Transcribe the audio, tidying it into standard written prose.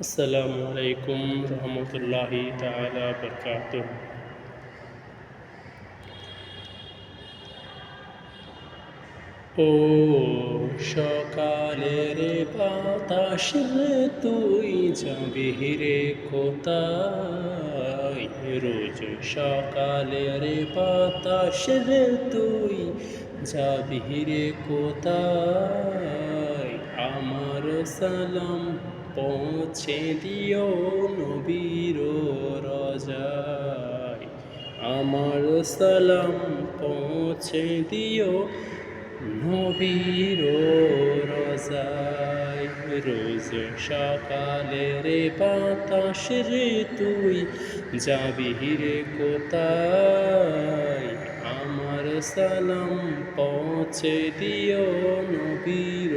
আসসালামু আলাইকুম রহমতুল্লাহি তাআলা বারাকাতুহু। ও সকালের বাতাস রে তুই যাবি রে কোথায়? রোজ সকালের বাতাস রে তুই যাবি রে কোথায়? আমার সালাম পৌঁছে দিও নবীর রোজায়। আমার সালাম পৌঁছে দিও নবীর রোজায়। রোজ সকালের বাতাস রে তুই যাবি রে কোথায়? আমার সালাম পৌঁছে দিও নবীর